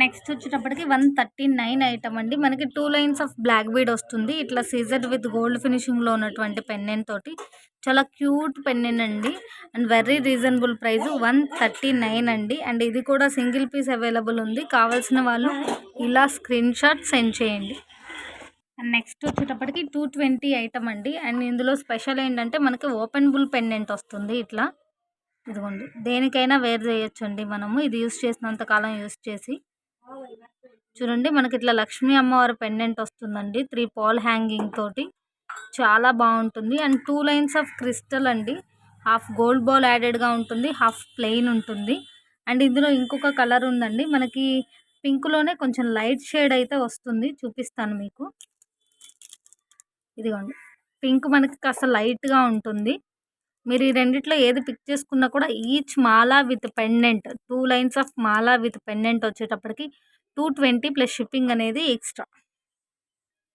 S1: నెక్స్ట్ వచ్చేటప్పటికి 139 ఐటమ్ అండి. మనకి 2 లైన్స్ ఆఫ్ బ్లాక్ బీడ్ వస్తుంది. ఇట్లా సీజర్ విత్ గోల్డ్ ఫినిషింగ్లో ఉన్నటువంటి పెండెంట్ తోటి చాలా క్యూట్ పెండెంట్ అండి. అండ్ వెరీ రీజనబుల్ ప్రైస్ 139 అండి. అండ్ ఇది కూడా సింగిల్ పీస్ అవైలబుల్ ఉంది. కావాల్సిన వాళ్ళు ఇలా స్క్రీన్ షాట్ సెండ్ చేయండి. అండ్ నెక్స్ట్ వచ్చేటప్పటికి 220 ఐటమ్ అండి. అండ్ ఇందులో స్పెషల్ ఏంటంటే మనకి ఓపెన్ బుల్ పెండెంట్ వస్తుంది. ఇట్లా ఇదిగోండి దేనికైనా వేర్ చేయొచ్చండి. మనము ఇది యూస్ చేసినంత కాలం యూస్ చేసి చూడండి మనకి ఇట్లా లక్ష్మీ అమ్మవారి పెండెంట్ వస్తుందండి. 3 పాల్ హ్యాంగింగ్ తోటి చాలా బాగుంటుంది. అండ్ 2 లైన్స్ ఆఫ్ క్రిస్టల్ అండి. హాఫ్ గోల్డ్ బాల్ యాడెడ్గా ఉంటుంది, హాఫ్ ప్లెయిన్ ఉంటుంది. అండ్ ఇందులో ఇంకొక కలర్ ఉందండి. మనకి పింక్లోనే కొంచెం లైట్ షేడ్ అయితే వస్తుంది. చూపిస్తాను మీకు. ఇదిగోండి పింక్ మనకి కాస్త లైట్గా ఉంటుంది. మీరు ఈ రెండిట్లో ఏది పిక్ చేసుకున్నా కూడా each Mala with pendant 2 lines of Mala with pendant వచ్చేటప్పటికి 220 ప్లస్ షిప్పింగ్ అనేది ఎక్స్ట్రా.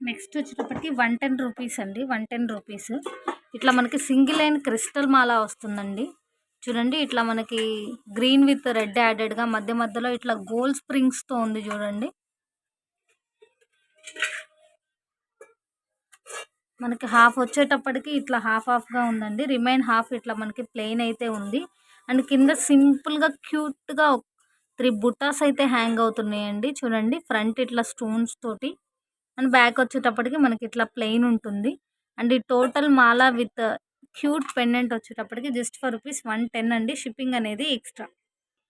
S1: నెక్స్ట్ వచ్చేటప్పటికి 110 రూపీస్ అండి. 110 రూపీస్. ఇట్లా మనకి సింగిల్ లైన్ క్రిస్టల్ మాల వస్తుందండి. చూడండి ఇట్లా మనకి గ్రీన్ విత్ రెడ్ యాడెడ్గా మధ్యలో ఇట్లా గోల్డ్ స్ప్రింగ్స్తో ఉంది చూడండి. మనకి హాఫ్ వచ్చేటప్పటికి ఇట్లా హాఫ్గా ఉందండి. రిమైన్ హాఫ్ ఇట్లా మనకి ప్లెయిన్ అయితే ఉంది. అండ్ కింద సింపుల్గా క్యూట్గా 3 బుట్టాస్ అయితే హ్యాంగ్ అవుతున్నాయండి. చూడండి ఫ్రంట్ ఇట్లా స్టోన్స్ తోటి. అండ్ బ్యాక్ వచ్చేటప్పటికి మనకి ఇట్లా ప్లెయిన్ ఉంటుంది. అండ్ ఈ total Mala with cute pendant వచ్చేటప్పటికి జస్ట్ ఫర్ ₹110 అండి. షిప్పింగ్ అనేది ఎక్స్ట్రా.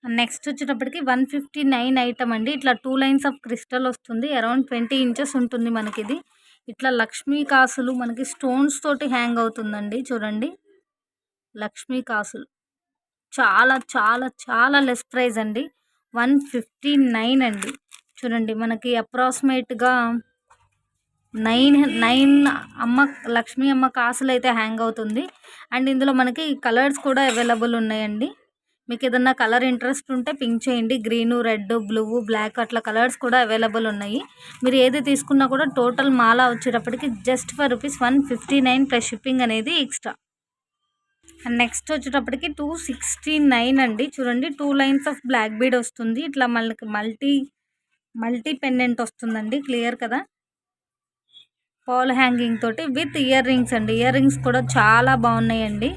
S1: నెక్స్ట్ వచ్చేటప్పటికి 159 ఐటమ్ అండి. ఇట్లా 2 లైన్స్ ఆఫ్ క్రిస్టల్ వస్తుంది. అరౌండ్ 20 ఇంచెస్ ఉంటుంది మనకి ఇది. ఇట్లా లక్ష్మీ కాసులు మనకి స్టోన్స్ తోటి హ్యాంగ్ అవుతుందండి. చూడండి లక్ష్మీ కాసులు చాలా చాలా చాలా లెస్ ప్రైస్ అండి. 159 అండి. చూడండి మనకి అప్రాక్సిమేట్గా 9 లక్ష్మీ అమ్మ కాసులు అయితే హ్యాంగ్ అవుతుంది. అండ్ ఇందులో మనకి కలర్స్ కూడా అవైలబుల్ ఉన్నాయండి. మీకు ఏదన్నా కలర్ ఇంట్రెస్ట్ ఉంటే పింక్ చేయండి. గ్రీను, రెడ్, బ్లూ, బ్లాక్ అట్లా కలర్స్ కూడా అవైలబుల్ ఉన్నాయి. మీరు ఏది తీసుకున్నా కూడా టోటల్ మాల వచ్చేటప్పటికి జస్ట్ ఫర్ ₹159 ప్లస్ షిప్పింగ్ అనేది ఎక్స్ట్రా. అండ్ నెక్స్ట్ వచ్చేటప్పటికి 269 అండి. చూడండి 2 లైన్స్ ఆఫ్ బ్లాక్ బీడ్ వస్తుంది. ఇట్లా మనకి మల్టీ పెండెంట్ వస్తుందండి. క్లియర్ కదా. పాల్ హ్యాంగింగ్ తోటి విత్ ఇయర్ రింగ్స్ అండి. ఇయర్ రింగ్స్ కూడా చాలా బాగున్నాయండి.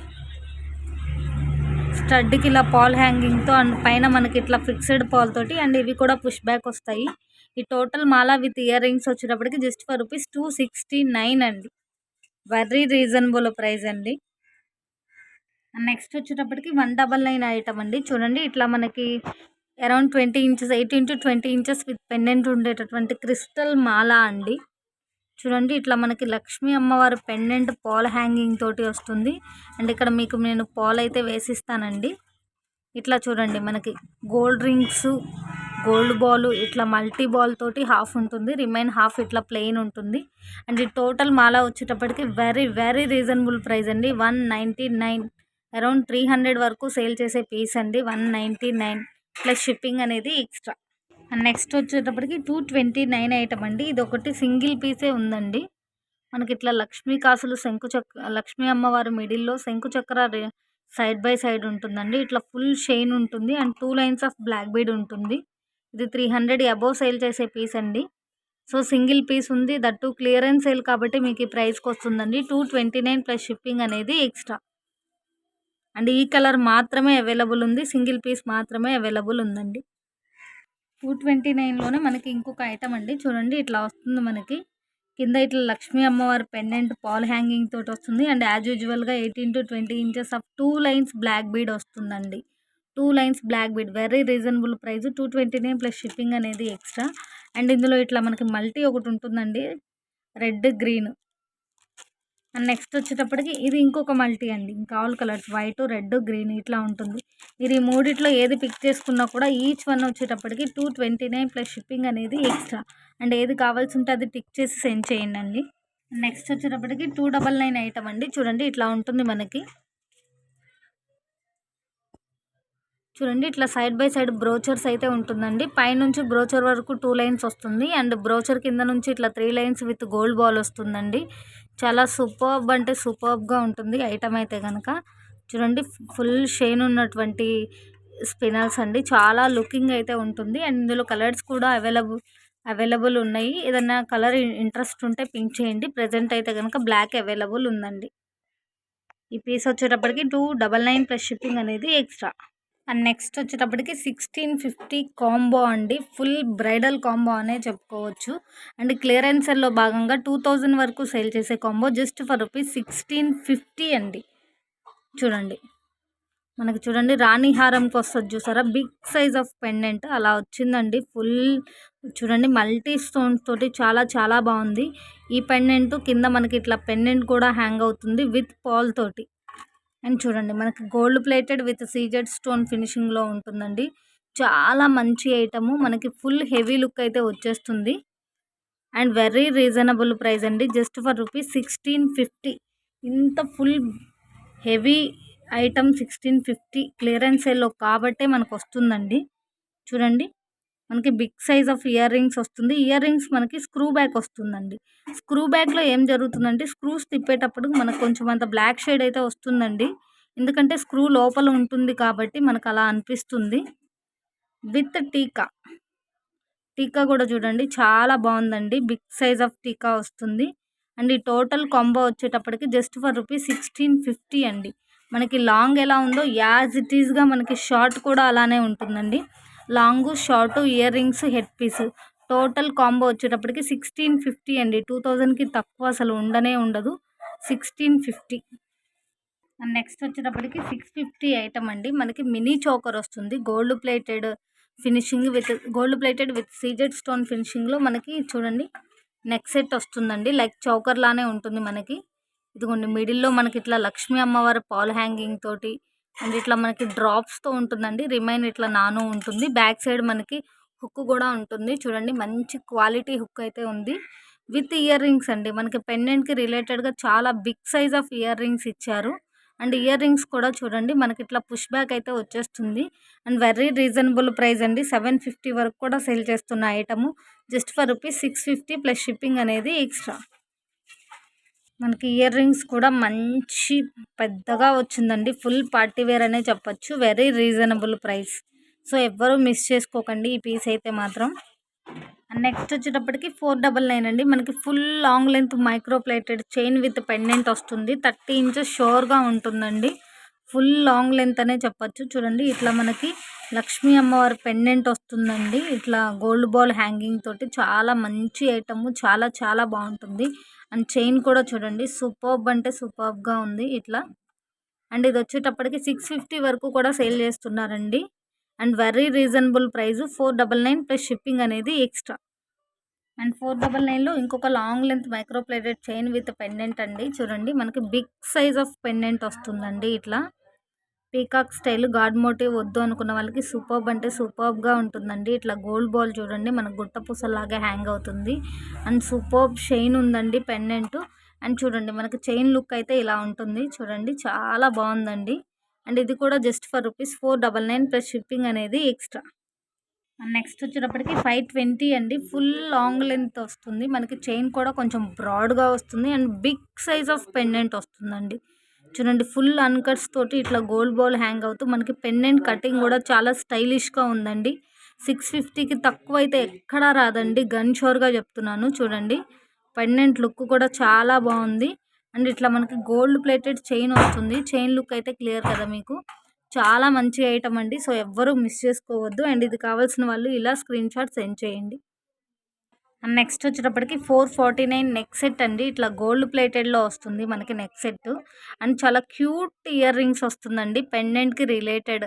S1: స్టడ్కి ఇలా పాల్ హ్యాంగింగ్తో అండ్ పైన మనకి ఇట్లా ఫిక్స్డ్ పాల్ తోటి అండ్ ఇవి కూడా పుష్ బ్యాక్ వస్తాయి. ఈ total Mala with ear rings వచ్చేటప్పటికి జస్ట్ ఫర్ ₹269 అండి. వెరీ రీజనబుల్ ప్రైస్ అండి. నెక్స్ట్ వచ్చేటప్పటికి 199 ఐటమ్ అండి. చూడండి ఇట్లా మనకి around 20 inches 8x20 inches with pendant ఉండేటటువంటి క్రిస్టల్ మాల అండి. చూడండి ఇట్లా మనకి లక్ష్మీ అమ్మవారి పెండెంట్ పాల్ హ్యాంగింగ్ తోటి వస్తుంది. అండ్ ఇక్కడ మీకు నేను పాల్ అయితే వేసిస్తానండి. ఇట్లా చూడండి మనకి గోల్డ్ రింగ్స్, గోల్డ్ బాల్, ఇట్లా మల్టీ బాల్ తోటి హాఫ్ ఉంటుంది. రిమైన్ హాఫ్ ఇట్లా ప్లెయిన్ ఉంటుంది. అండ్ ఈ టోటల్ మాల వచ్చేటప్పటికి వెరీ వెరీ రీజనబుల్ ప్రైస్ అండి. 199 అరౌండ్ 300 వరకు సేల్ చేసే పీస్ అండి. 199 ప్లస్ షిప్పింగ్ అనేది ఎక్స్ట్రా. అండ్ నెక్స్ట్ వచ్చేటప్పటికి 229 ఐటమ్ అండి. ఇది ఒకటి సింగిల్ పీసే ఉందండి. మనకి ఇట్లా లక్ష్మీ కాసులు లక్ష్మీ అమ్మవారి మిడిల్లో శంకు చక్ర సైడ్ బై సైడ్ ఉంటుందండి. ఇట్లా ఫుల్ షైన్ ఉంటుంది and 2 lines of black bead ఉంటుంది. ఇది 300 అబోవ్ సేల్ చేసే పీస్ అండి. సో సింగిల్ పీస్ ఉంది. దట్టు క్లియరెన్స్ సేల్ కాబట్టి మీకు ఈ ప్రైస్కి వస్తుందండి. 229 ప్లస్ షిప్పింగ్ అనేది ఎక్స్ట్రా. అండ్ ఈ కలర్ మాత్రమే అవైలబుల్ ఉంది. సింగిల్ పీస్ మాత్రమే అవైలబుల్ ఉందండి. 229లోనే మనకి ఇంకొక ఐటమ్ అండి. చూడండి ఇట్లా వస్తుంది మనకి కింద ఇట్లా లక్ష్మీ అమ్మవారి పెండెంట్ పాల్ హ్యాంగింగ్ తోటి వస్తుంది. అండ్ యాజ్ యూజువల్గా 18-20 inches of 2 lines black bead వస్తుందండి. 2 lines black bead very reasonable price. 229 plus shipping అనేది ఎక్స్ట్రా. అండ్ ఇందులో ఇట్లా మనకి మల్టీ ఒకటి ఉంటుందండి, రెడ్, గ్రీన్. అండ్ నెక్స్ట్ వచ్చేటప్పటికి ఇది ఇంకొక మల్టీ అండి. ఇంకా all colours white, red, green ఇట్లా ఉంటుంది. మీరు ఈ మూడిట్లో ఏది పిక్ చేసుకున్నా కూడా ఈచ్ వన్ వచ్చేటప్పటికి 229 ప్లస్ షిప్పింగ్ అనేది ఎక్స్ట్రా. అండ్ ఏది కావాల్సి ఉంటే అది టిక్ చేసి సెండ్ చేయండి అండి. నెక్స్ట్ వచ్చేటప్పటికి 299 ఐటమ్ అండి. చూడండి ఇట్లా ఉంటుంది మనకి. చూడండి ఇట్లా సైడ్ బై సైడ్ బ్రోచర్స్ అయితే ఉంటుందండి. పైనుంచి బ్రోచర్ వరకు 2 లైన్స్ వస్తుంది. అండ్ బ్రోచర్ కింద నుంచి ఇట్లా 3 లైన్స్ విత్ గోల్డ్ బాల్ వస్తుందండి. చాలా సూపర్బ్ అంటే సూపర్బ్గా ఉంటుంది ఐటమ్ అయితే కనుక. చూడండి ఫుల్ షైన్ ఉన్నటువంటి స్పినల్స్ అండి. చాలా లుకింగ్ అయితే ఉంటుంది. అండ్ ఇందులో కలర్స్ కూడా అవైలబుల్ ఉన్నాయి. ఏదైనా కలర్ ఇంట్రెస్ట్ ఉంటే పింక్ చేయండి. ప్రజెంట్ అయితే కనుక బ్లాక్ అవైలబుల్ ఉందండి. ఈ పీస్ వచ్చేటప్పటికి 299 ప్లస్ షిప్పింగ్ అనేది ఎక్స్ట్రా. అండ్ నెక్స్ట్ వచ్చేటప్పటికి 1650 కాంబో అండి. ఫుల్ బ్రైడల్ కాంబో అనే చెప్పుకోవచ్చు. అండ్ క్లియరెన్స్లో భాగంగా 2000 వరకు సేల్ చేసే కాంబో జస్ట్ ఫర్ ₹1650 అండి. చూడండి మనకి చూడండి రాణి హారంకి వస్తుంది చూసారా, బిగ్ సైజ్ ఆఫ్ పెండెంట్ అలా వచ్చిందండి. ఫుల్ చూడండి మల్టీ స్టోన్స్ తోటి చాలా చాలా బాగుంది. ఈ పెండెంట్ కింద మనకి ఇట్లా పెండెంట్ కూడా హ్యాంగ్ అవుతుంది విత్ పాల్ తోటి. అండ్ చూడండి మనకి gold plated with CZ stone ఫినిషింగ్లో ఉంటుందండి. చాలా మంచి ఐటము. మనకి ఫుల్ హెవీ లుక్ అయితే వచ్చేస్తుంది. అండ్ వెరీ రీజనబుల్ ప్రైస్ అండి. జస్ట్ ఫర్ ₹1650 ఇంత ఫుల్ హెవీ ఐటమ్ 1650 క్లియరెన్స్ సేల్లో కాబట్టే మనకు వస్తుందండి. చూడండి మనకి big size of earrings వస్తుంది. ఇయర్ రింగ్స్ మనకి స్క్రూ బ్యాక్ వస్తుందండి. స్క్రూ బ్యాక్లో ఏం జరుగుతుందంటే స్క్రూస్ తిప్పేటప్పుడు మనకు కొంచెం అంత బ్లాక్ షేడ్ అయితే వస్తుందండి. ఎందుకంటే స్క్రూ లోపల ఉంటుంది కాబట్టి మనకు అలా అనిపిస్తుంది. విత్ టీకా కూడా చూడండి చాలా బాగుందండి. బిగ్ సైజ్ ఆఫ్ టీకా వస్తుంది. అండ్ ఈ టోటల్ కాంబో వచ్చేటప్పటికి జస్ట్ ఫర్ ₹1650 అండి. మనకి లాంగ్ ఎలా ఉందో యాజ్ ఇట్ ఈస్గా మనకి షార్ట్ కూడా అలానే ఉంటుందండి. Long, short, earrings, head piece total combo వచ్చేటప్పటికి 1650 అండి. 2000కి తక్కువ అసలు ఉండనే ఉండదు. 1650. అండ్ నెక్స్ట్ వచ్చేటప్పటికి 650 ఐటమ్ అండి. మనకి మినీ చోకర్ వస్తుంది. Gold plated finishing gold plated with CZ stone ఫినిషింగ్లో మనకి చూడండి నెక్ సెట్ వస్తుందండి. లైక్ చౌకర్ లానే ఉంటుంది మనకి. ఇదిగోండి మిడిల్లో మనకి ఇట్లా లక్ష్మీ అమ్మవారి పాల్ హ్యాంగింగ్ తోటి అండ్ ఇట్లా మనకి డ్రాప్స్తో ఉంటుందండి. రిమైన్ ఇట్లా నాను ఉంటుంది. బ్యాక్ సైడ్ మనకి హుక్ కూడా ఉంటుంది. చూడండి మంచి క్వాలిటీ హుక్ అయితే ఉంది. విత్ ఇయర్ రింగ్స్ అండి. మనకి పెండెంట్కి రిలేటెడ్గా చాలా big size of earrings ఇచ్చారు. అండ్ ఇయర్ రింగ్స్ కూడా చూడండి మనకి ఇట్లా పుష్ బ్యాక్ అయితే వచ్చేస్తుంది. అండ్ వెరీ రీజనబుల్ ప్రైస్ అండి. 750 వరకు కూడా సేల్ చేస్తున్న item just for rupees 650 plus shipping అనేది ఎక్స్ట్రా. మనకి ఇయర్ రింగ్స్ కూడా మంచి పెద్దగా వచ్చిందండి. ఫుల్ పార్టీ వేర్ అనే చెప్పొచ్చు. Very reasonable price. సో ఎవ్వరూ మిస్ చేసుకోకండి ఈ పీస్ అయితే మాత్రం. అండ్ నెక్స్ట్ వచ్చేటప్పటికి 499 అండి. మనకి full long length micro plated chain with pendant వస్తుంది. 30 ఇంచెస్ షోర్గా ఉంటుందండి. ఫుల్ లాంగ్ లెంత్ అనే చెప్పొచ్చు. చూడండి ఇట్లా మనకి లక్ష్మీ అమ్మవారి పెండెంట్ వస్తుందండి. ఇట్లా గోల్డ్ బాల్ హ్యాంగింగ్ తోటి చాలా మంచి ఐటమ్. చాలా చాలా బాగుంటుంది. అండ్ చైన్ కూడా చూడండి సూపర్బ్ అంటే సూపర్బ్గా ఉంది ఇట్లా. అండ్ ఇది వచ్చేటప్పటికి 650 వరకు కూడా సేల్ చేస్తున్నారండి. And very reasonable price 499 plus shipping అనేది ఎక్స్ట్రా. అండ్ 499లో ఇంకొక long length micro plated chain with pendant అండి. చూడండి మనకి బిగ్ సైజ్ ఆఫ్ పెండెంట్ వస్తుందండి. ఇట్లా పీకాక్ స్టైల్ గాడ్ మోటివ్ వద్దు అనుకున్న వాళ్ళకి సూపర్బ్ అంటే సూపర్బ్గా ఉంటుందండి. ఇట్లా గోల్డ్ బాల్ చూడండి మనకు గుట్ట పూసలాగా హ్యాంగ్ అవుతుంది. అండ్ సూపర్బ్ షైన్ ఉందండి పెండెంట్. అండ్ చూడండి మనకి చైన్ లుక్ అయితే ఇలా ఉంటుంది. చూడండి చాలా బాగుందండి. అండ్ ఇది కూడా just for rupees 499 plus shipping అనేది ఎక్స్ట్రా. నెక్స్ట్ వచ్చేటప్పటికి 520 అండి. ఫుల్ లాంగ్ లెంత్ వస్తుంది. మనకి చైన్ కూడా కొంచెం బ్రాడ్గా వస్తుంది. And big size of pendant వస్తుందండి. చూడండి ఫుల్ అన్కట్స్ తోటి ఇట్లా గోల్డ్ బాల్ హ్యాంగ్ అవుతూ మనకి పెండెంట్ కటింగ్ కూడా చాలా స్టైలిష్గా ఉందండి. 650కి తక్కువ అయితే ఎక్కడా రాదండి. గన్ షోర్గా చెప్తున్నాను. చూడండి పెండెంట్ లుక్ కూడా చాలా బాగుంది. అండ్ ఇట్లా మనకి గోల్డ్ ప్లేటెడ్ చైన్ వస్తుంది. చైన్ లుక్ అయితే క్లియర్ కదా మీకు. చాలా మంచి ఐటమ్ అండి. సో ఎవ్వరూ మిస్ చేసుకోవద్దు. అండ్ ఇది కావాల్సిన వాళ్ళు ఇలా స్క్రీన్ షాట్ సెండ్ చేయండి. అండ్ నెక్స్ట్ వచ్చేటప్పటికి 449 నెక్ సెట్ అండి. ఇట్లా గోల్డ్ ప్లేటెడ్లో వస్తుంది మనకి నెక్ సెట్. అండ్ చాలా క్యూట్ ఇయర్ రింగ్స్ వస్తుందండి. పెండెంట్కి రిలేటెడ్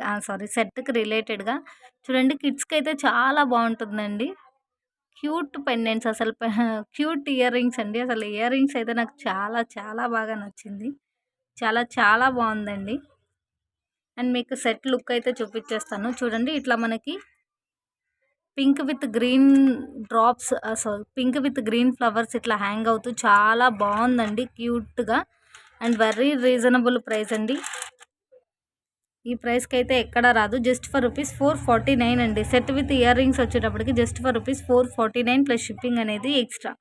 S1: సెట్కి రిలేటెడ్గా చూడండి కిడ్స్కి అయితే చాలా బాగుంటుందండి. క్యూట్ పెండెంట్స్ అసలు క్యూట్ ఇయర్ రింగ్స్ అండి. అసలు ఇయర్ రింగ్స్ అయితే నాకు చాలా చాలా బాగా నచ్చింది. చాలా చాలా బాగుందండి. అండ్ మీకు సెట్ లుక్ అయితే చూపించేస్తాను. చూడండి ఇట్లా మనకి pink with green drops pink with green flowers ఇట్లా హ్యాంగ్ అవుతూ చాలా బాగుందండి క్యూట్గా. అండ్ వెరీ రీజనబుల్ ప్రైస్ అండి. ఈ ప్రైస్కి అయితే ఎక్కడా రాదు. జస్ట్ ఫర్ రూపీస్ 449 అండి. సెట్ విత్ ఇయర్ రింగ్స్ వచ్చేటప్పటికి just for rupees 449 plus shipping అనేది ఎక్స్ట్రా.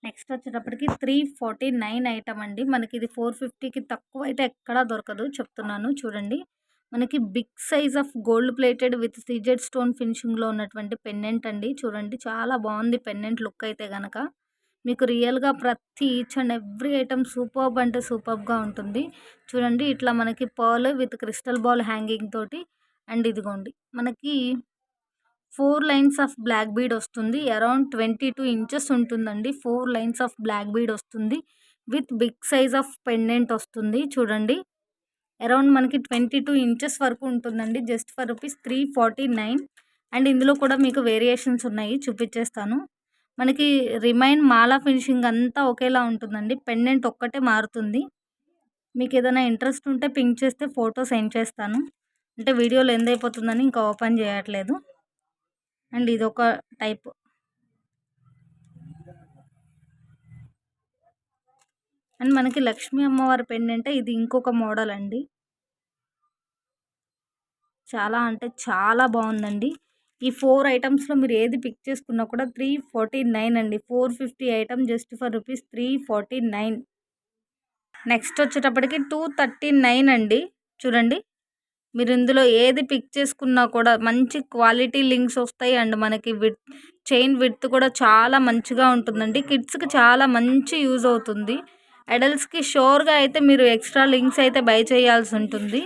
S1: నెక్స్ట్ వచ్చేటప్పటికి 349 ఐటమ్ అండి. మనకి ఇది 450కి తక్కువ అయితే ఎక్కడా దొరకదు చెప్తున్నాను. చూడండి మనకి big size of gold plated with CZ stone ఫినిషింగ్లో ఉన్నటువంటి పెండెంట్ అండి. చూడండి చాలా బాగుంది పెండెంట్ లుక్ అయితే కనుక. మీకు రియల్గా ప్రతి each and every item superb అంటే సూపర్బ్గా ఉంటుంది. చూడండి ఇట్లా మనకి pearl with crystal ball hanging తోటి. అండ్ ఇదిగోండి మనకి 4 లైన్స్ ఆఫ్ బ్లాక్ బీడ్ వస్తుంది. అరౌండ్ 22 ఇంచెస్ ఉంటుందండి. 4 లైన్స్ ఆఫ్ బ్లాక్ బీడ్ వస్తుంది. With big size of pendant వస్తుంది. చూడండి అరౌండ్ మనకి 22 ఇంచెస్ వరకు ఉంటుందండి. Just for rupees 349. అండ్ ఇందులో కూడా మీకు వేరియేషన్స్ ఉన్నాయి చూపించేస్తాను. మనకి రిమైన్ మాలా ఫినిషింగ్ అంతా ఒకేలా ఉంటుందండి. పెండెంట్ ఒక్కటే మారుతుంది. మీకు ఏదైనా ఇంట్రెస్ట్ ఉంటే పింక్ చేస్తే ఫోటో సెండ్ చేస్తాను. అంటే వీడియో లెంత్ అయిపోతుందని ఇంకా ఓపెన్ చేయట్లేదు. అండ్ ఇదొక టైప్. అండ్ మనకి లక్ష్మీ అమ్మవారి పెండెంట్ ఇది ఇంకొక మోడల్ అండి. చాలా అంటే చాలా బాగుందండి. ఈ 4 ఐటమ్స్లో మీరు ఏది పిక్ చేసుకున్నా కూడా 349 అండి. 450 item just for rupees 349. Next వచ్చేటప్పటికి 239 అండి. చూడండి మీరు ఇందులో ఏది పిక్ చేసుకున్నా కూడా మంచి క్వాలిటీ లింక్స్ వస్తాయి. అండ్ మనకి చైన్ విడ్త్ కూడా చాలా మంచిగా ఉంటుందండి. కిడ్స్కి చాలా మంచి యూజ్ అవుతుంది. అడల్ట్స్కి షోర్గా అయితే మీరు ఎక్స్ట్రా లింక్స్ అయితే బై చేయాల్సి ఉంటుంది.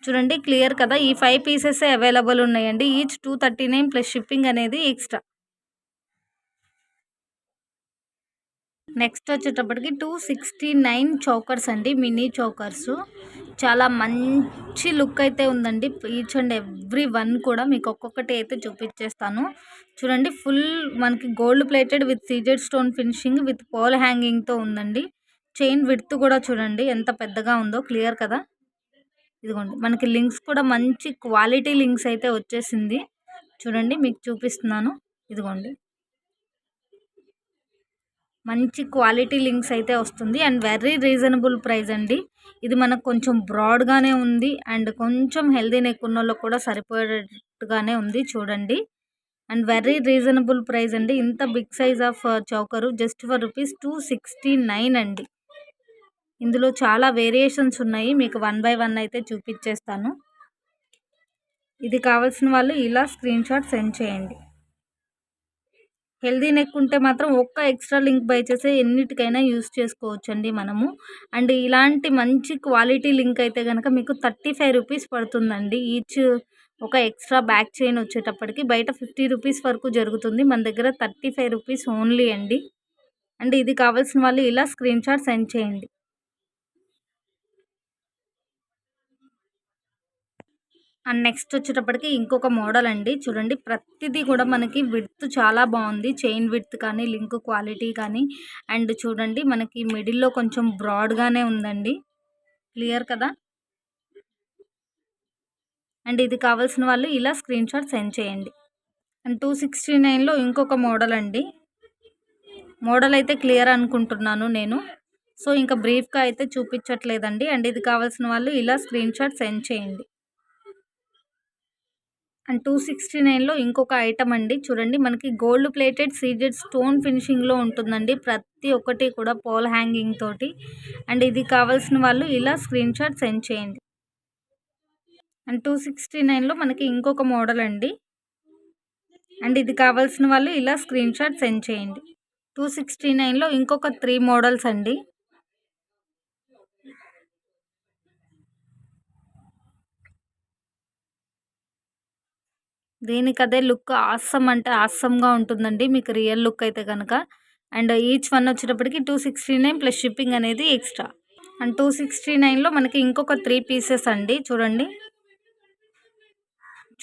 S1: చూడండి క్లియర్ కదా. ఈ 5 పీసెస్ అవైలబుల్ ఉన్నాయండి. ఈచ్ 239 ప్లస్ షిప్పింగ్ అనేది ఎక్స్ట్రా. నెక్స్ట్ వచ్చేటప్పటికి 269 చోకర్స్ అండి. మినీ చోకర్స్ చాలా మంచి లుక్ అయితే ఉందండి. ఈచ్ అండ్ ఎవ్రీ వన్ కూడా మీకు ఒక్కొక్కటి అయితే చూపించేస్తాను. చూడండి, ఫుల్ మనకి gold plated with CZ stone finishing with ball హ్యాంగింగ్తో ఉందండి. చైన్ విడ్త్ కూడా చూడండి ఎంత పెద్దగా ఉందో, క్లియర్ కదా. ఇదిగోండి, మనకి లింక్స్ కూడా మంచి క్వాలిటీ లింక్స్ అయితే వచ్చేసింది. చూడండి, మీకు చూపిస్తున్నాను. ఇదిగోండి, మంచి క్వాలిటీ లింక్స్ అయితే వస్తుంది అండ్ వెరీ రీజనబుల్ ప్రైస్ అండి. ఇది మనకు కొంచెం బ్రాడ్గానే ఉంది అండ్ కొంచెం హెల్దీ నెక్ ఉన్న వాళ్ళకి కూడా సరిపోయేటట్టుగానే ఉంది. చూడండి, అండ్ వెరీ రీజనబుల్ ప్రైస్ అండి. ఇంత big size of choker just for ₹269 అండి. ఇందులో చాలా వేరియేషన్స్ ఉన్నాయి, మీకు 1 బై 1 అయితే చూపించేస్తాను. ఇది కావాల్సిన వాళ్ళు ఇలా స్క్రీన్ షాట్ సెండ్ చేయండి. హెల్దీ నెక్ ఉంటే మాత్రం ఒక్క ఎక్స్ట్రా లింక్ బై చేసే ఎన్నిటికైనా యూస్ చేసుకోవచ్చండి మనము. అండ్ ఇలాంటి మంచి క్వాలిటీ లింక్ అయితే కనుక మీకు ₹35 పడుతుందండి ఈచ్. ఒక ఎక్స్ట్రా బ్యాక్ చైన్ వచ్చేటప్పటికి బయట ₹50 వరకు జరుగుతుంది, మన దగ్గర ₹35 ఓన్లీ అండి. అండ్ ఇది కావాల్సిన వాళ్ళు ఇలా స్క్రీన్ షాట్ సెండ్ చేయండి. అండ్ నెక్స్ట్ వచ్చేటప్పటికి ఇంకొక మోడల్ అండి. చూడండి, ప్రతిదీ కూడా మనకి విడ్త్ చాలా బాగుంది. చైన్ విడ్త్ కానీ, లింక్ క్వాలిటీ కానీ. అండ్ చూడండి, మనకి మిడిల్లో కొంచెం బ్రాడ్గానే ఉందండి, క్లియర్ కదా. అండ్ ఇది కావాల్సిన వాళ్ళు ఇలా స్క్రీన్ షాట్ సెండ్ చేయండి. అండ్ 269లో ఇంకొక మోడల్ అండి. మోడల్ అయితే క్లియర్ అనుకుంటున్నాను నేను, సో ఇంకా బ్రీఫ్గా అయితే చూపించట్లేదండి. అండ్ ఇది కావాల్సిన వాళ్ళు ఇలా స్క్రీన్ షాట్ సెండ్ చేయండి. అండ్ 269లో ఇంకొక ఐటమ్ అండి. చూడండి, మనకి గోల్డ్ ప్లేటెడ్ సీజెడ్ స్టోన్ ఫినిషింగ్లో ఉంటుందండి, ప్రతి ఒక్కటి కూడా పోల్ హ్యాంగింగ్ తోటి. అండ్ ఇది కావాల్సిన వాళ్ళు ఇలా స్క్రీన్ షాట్ సెండ్ చేయండి. అండ్ 269లో మనకి ఇంకొక మోడల్ అండి. అండ్ ఇది కావాల్సిన వాళ్ళు ఇలా స్క్రీన్ షాట్ సెండ్ చేయండి. 269లో ఇంకొక 3 మోడల్స్ అండి. దీనికదే లుక్ ఆసమ్ అంటే ఆసమ్గా ఉంటుందండి మీకు రియల్ లుక్ అయితే కనుక. అండ్ ఈచ్ వన్ వచ్చేటప్పటికి 269 ప్లస్ షిప్పింగ్ అనేది ఎక్స్ట్రా. అండ్ 269లో మనకి ఇంకొక 3 పీసెస్ అండి. చూడండి,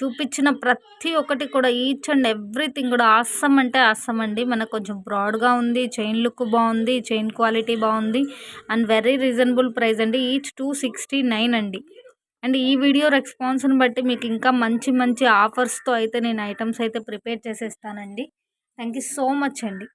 S1: చూపించిన ప్రతి ఒక్కటి కూడా ఈచ్ అండ్ ఎవ్రీథింగ్ కూడా ఆసమ్ అంటే ఆసమ్ అండి. మనకు కొంచెం బ్రాడ్గా ఉంది, చైన్ లుక్ బాగుంది, చైన్ క్వాలిటీ బాగుంది అండ్ వెరీ రీజనబుల్ ప్రైస్ అండి. ఈచ్ 269 అండి. అండ్ ఈ వీడియో రెస్పాన్స్ని బట్టి మీకు ఇంకా మంచి మంచి ఆఫర్స్తో అయితే నేను ఐటమ్స్ అయితే ప్రిపేర్ చేసేస్తానండి. థ్యాంక్ యూ సో మచ్ అండి.